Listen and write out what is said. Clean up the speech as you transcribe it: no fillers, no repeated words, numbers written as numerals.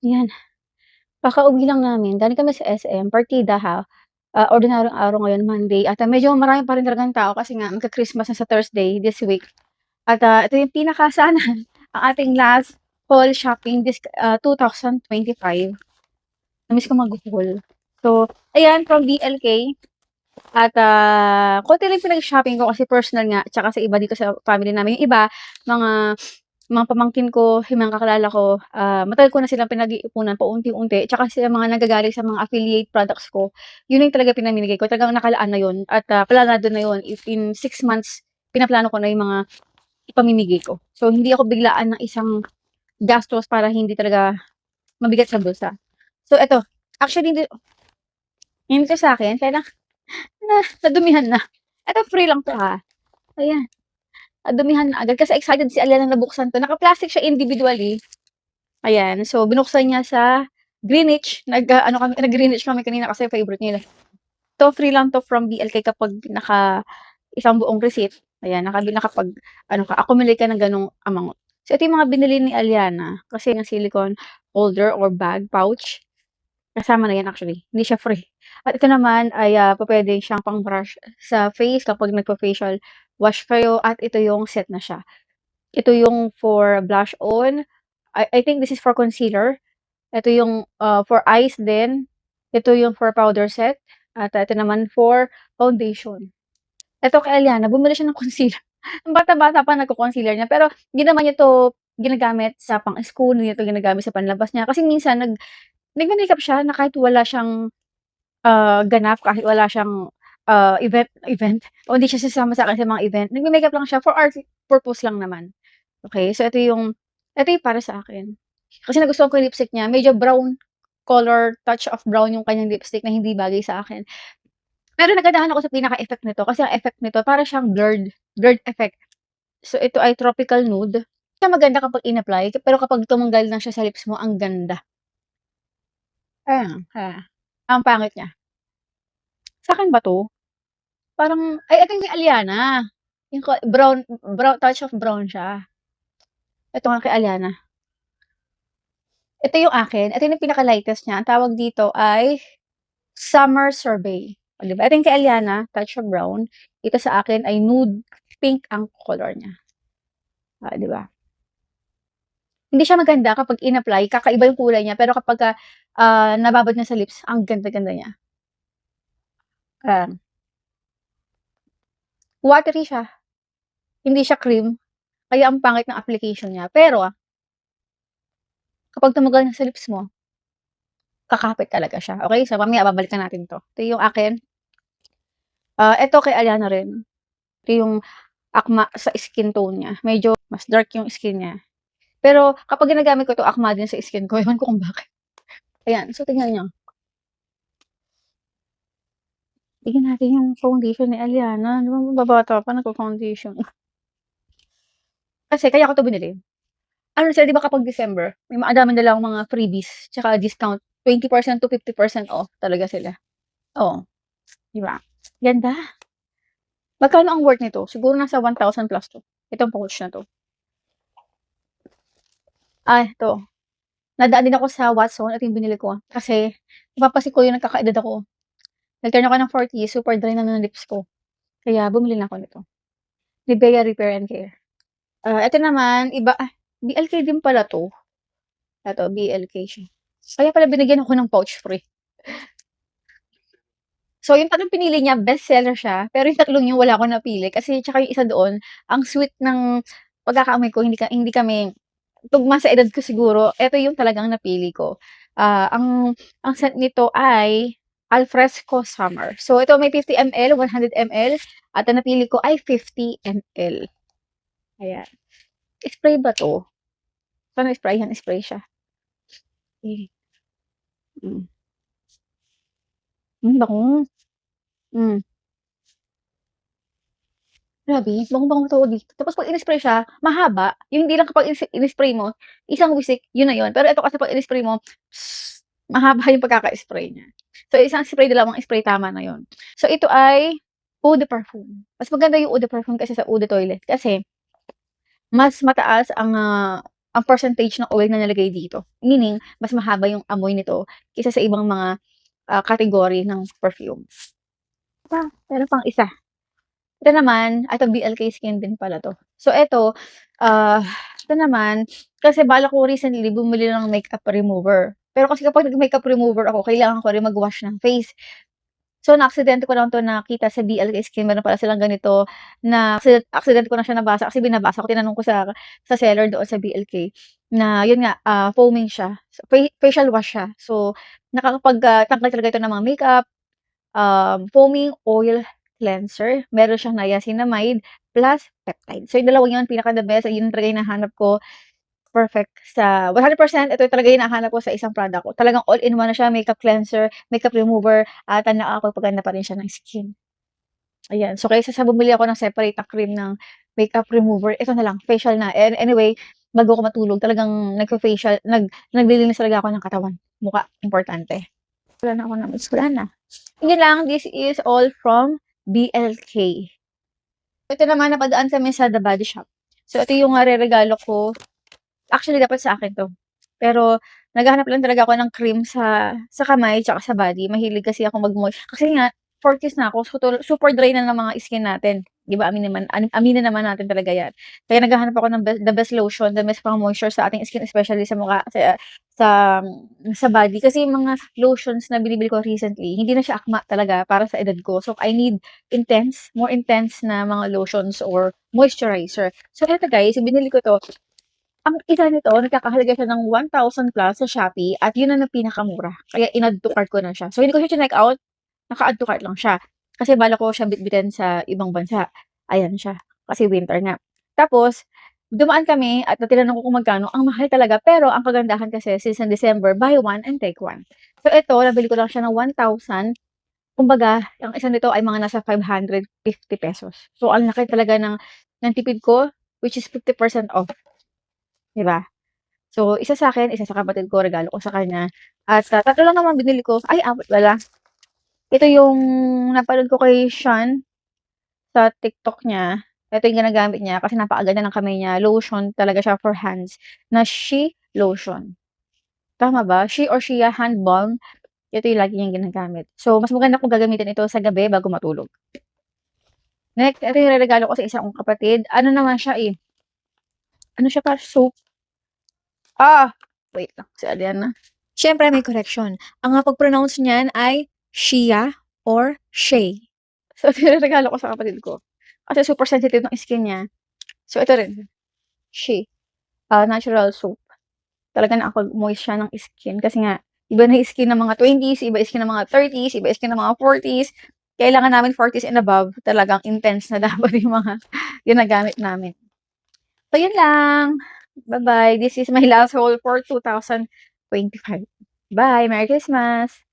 Yan, kakauwi lang namin, galing kami sa SM, partida ha. Ordinaryong araw ngayon, Monday at, medyo marami pa rin talagang tao kasi nga magka-Christmas na sa Thursday this week. At, ito yung pinaka sana ang ating last haul shopping this, 2025. Na-miss ko mag-haul. So, ayan from BLK at, konti lang pinag-shopping ko kasi personal nga tsaka sa iba dito sa family namin. Yung iba mga pamangkin ko, yung mga kakilala ko, matagal ko na silang pinag-iipunan paunti-unti tsaka sila mga nanggagaling sa mga affiliate products ko, yun yung talaga pinamimigay ko. Talagang nakalaan na yun at, planado na yun if in 6 months pinaplano ko na yung mga ipamimigay ko. So, hindi ako biglaan ng isang gastos para hindi talaga mabigat sa bulsa. So, eto, actually hindi 'to sa'kin kaya lang nadumihan na. Eto free lang 'to, ha. Ayan, nadumihan na agad kasi excited si Aliana na buksan 'to. Naka-plastic siya individually. Ayan, so binuksan niya sa Greenwich, ano kami, nag-Greenwich kami kanina kasi favorite niya. 'To free lang 'to from BLK kapag isang buong receipt. Ayan, nakapag-ano ka, accumulate ka ng gano'ng amount. So, ito yung mga binili ni Aliana kasi yung silicone holder or bag, pouch, kasama na yan actually, hindi siya free. At ito naman ay, pupuwede siyang pang-brush sa face kapag nagfa-facial wash kayo at ito yung set na siya. Ito yung for blush on, I think this is for concealer. Ito yung, for eyes din. Ito yung for powder set at ito naman for foundation. Eto kay Aliana, bumili siya ng concealer. Ang bata-bata pa nagko-concealer niya, pero hindi naman niya 'to ginagamit sa pang-school, hindi niya 'to ginagamit sa panlabas niya. Kasi minsan nagme-makeup siya na kahit wala siyang, ganap, kahit wala siyang, event o hindi siya sasama sa'kin sa mga event, nagme-makeup lang siya for art purpose lang naman. Okey, so ito yung para sa akin. Kasi nagustuhan ko yung lipstick niya, medyo brown color, touch of brown yung kanyang lipstick na hindi bagay sa akin. Pero nagandahan ako sa pinaka-effect nito kasi ang effect nito para siyang blurred effect. So, ito ay tropical nude. Siya maganda kapag in-apply, pero kapag tumanggal na siya sa lips mo, ang ganda. Ang pangit niya. Sa'kin ba 'to? Parang ay ito yung kay Aliana, yung brown brown touch of brown siya. Ito nga kay Aliana. Ito yung akin, ito yung pinaka-lightest niya, ang tawag dito ay Summer Survey. Oh, 'di ba? Ito yung kay Aliana, touch of brown. Ito sa akin ay nude pink ang color niya. 'Di ba? Hindi siya maganda kapag in-apply, kakaiba yung kulay niya, pero kapagka, nababad niya sa lips, ang ganda-ganda niya. Um, Watery siya, hindi siya cream, kaya ang pangit ng application niya. Pero, kapag tumagal na sa lips mo, kakapit talaga siya. Okay, so mamaya babalikan natin 'to. Ito yung akin, eto kay Aliana rin. Ito yung akma sa skin tone niya, medyo mas dark yung skin niya. Pero kapag ginagamit ko 'to, akma din sa skin ko, ewan ko kung bakit. Ayan, so tingnan niyo. Tingnan natin yung foundation ni Aliana, 'di ba babata pa nagfo-foundation. Kasi kaya ko 'to binili. Ano sila 'di ba kapag December, may madami nilang mga freebies tsaka discount, 20% to 50% off talaga sila. Oo, 'di ba? Ganda. Magkano ang worth nito? Siguro nasa 1,000 plus 'to, itong pouch na 'to. Ito, nadaan din ako sa Watson, ito yung binili ko, kasi napapansin ko yung nagkakaedad ako. Nag-turn ako ng 40, super dry na ng lips ko, kaya bumili na ako nito. Nivea Repair and Care. Ito naman iba, BLK din pala 'to. Ito, BLK siya. Kaya pala binigyan ako ng pouch free. So, yung tatlong pinili niya, bestseller siya, pero yung tatlong yun wala akong napili kasi tsaka yung isa doon, ang sweet ng pagkakaamoy ko, hindi kami tugma sa edad ko siguro. Eto yung talagang napili ko. Ang scent nito ay Alfresco Summer. So, ito may 50 ml, 100 ml, at ang napili ko ay 50 ml. Ayan. Spray ba 'to? Paano spray? Yan, spray siya. Eh, hmm. Bango. Hmm. Grabe, bangong-bango talaga dito. Tapos 'pag in-spray siya, mahaba. Yung hindi lang kapag in-spray mo, isang wisik, yun na yun. Pero ito kasi 'pag in-spray mo, mahaba yung pagkaka-spray niya. So, isang spray, dalawang spray, tama na yun. So, ito ay eau de parfum. Mas maganda yung eau de parfum kasi sa eau de toilette kasi mas mataas ang, ang percentage ng oil na nilagay dito. Meaning, mas mahaba yung amoy nito kaysa sa ibang mga category ng perfume. Meron pang isa. Ito naman, ito BLK Skin din pala 'to. So ito, ah, ito naman, kasi balak ko recently bumili ng makeup remover. Pero kasi kapag nag-makeup remover ako, kailangan ko rin mag-wash ng face. So naaksidente ko lang 'to nakita sa BLK Skin, meron pala silang ganito na aksidente ko na siya nabasa kasi binabasa ko, tinanong ko sa seller doon sa BLK na yun nga, foaming siya, so facial wash siya. So tanggal talaga ito ng mga makeup, foaming oil cleanser, meron siyang niacinamide plus peptide. So yung dalawang yun pinaka the best, yun talaga yung hinahanap ko. Perfect sa 100% ito talaga yung hinahanap ko sa isang product ko. Talagang all-in-one na siya, makeup cleanser, makeup remover, at nakakapagpaganda pa rin siya ng skin. Ayan, so kaysa sa bumili ako ng separate na cream ng makeup remover, ito na lang, facial na. And anyway, bago ako matulog talagang nagfa-facial, naglilinis talaga ako ng katawan, mukha, importante. Wala na akong na-miss, wala na. Yun lang, this is all from BLK. Ito naman, napadaan kami sa The Body Shop. So ito yung reregalo ko. Actually, dapat sa akin 'to. Pero naghahanap lang talaga ako ng cream sa kamay tsaka sa body. Mahilig kasi akong kasi nga 40s na ako, so super dry na ng mga skin natin, 'di ba, aminin naman natin talaga 'yan. Kaya naghahanap ako ng the best lotion, the best pang-moisture sa ating skin, especially sa mukha, sa sa body. Kasi yung mga lotions na binibili ko recently, hindi na siya akma talaga para sa edad ko. So I need more intense na mga lotions or moisturizer. So eto guys, binili ko 'to. Ang isa nito nagkakahalaga siya ng 1,000 plus sa Shopee at yun ang pinakamura. Kaya in-add to cart ko na siya. So hindi ko siya chineck out, naka-add to cart lang siya. Kasi balak ko siya bitbitin sa ibang bansa. Ayan siya, kasi winter nga. Tapos dumaan kami at tinanong ko kung magkano, ang mahal talaga pero ang kagandahan kasi since December, buy one and take one. So ito, nabili ko lang siya ng 1,000. Kumbaga, ang isa nito ay mga nasa ₱550. So ang laki talaga ng tipid ko, which is 50% off, 'di ba? So, isa sa'kin, isa sa kapatid ko, regalo ko sa kanya. At, tatlo lang naman binili ko. Ay, 4 pala. Ito yung napanood ko kay Sean sa TikTok niya. Ito yung ginagamit niya kasi napakaganda ng kamay niya. Lotion talaga siya for hands na She Lotion. Tama ba? She or Shea Hand Balm. Ito yung lagi niyang ginagamit. So, mas maganda kung gagamitin ito sa gabi bago matulog. Next, ito yung regalo ko sa isa kong kapatid. Ano naman siya eh. Ano siya pa? Soap. Wait lang. Si Aliana. Siyempre may correction. Ang pag-pronounce niyan ay Shea or Shay. So, niregalo ko sa kapatid ko. Kasi super sensitive ng skin niya. So, ito rin. She. Natural soap. Talaga nakapag-moist siya ng skin. Kasi nga, iba na skin ng mga 20s, iba skin ng mga 30s, iba skin ng mga 40s. Kailangan namin 40s and above. Talagang intense na dapat yung mga ginagamit namin. So, yun lang. Bye-bye. This is my last haul for 2025. Bye! Merry Christmas!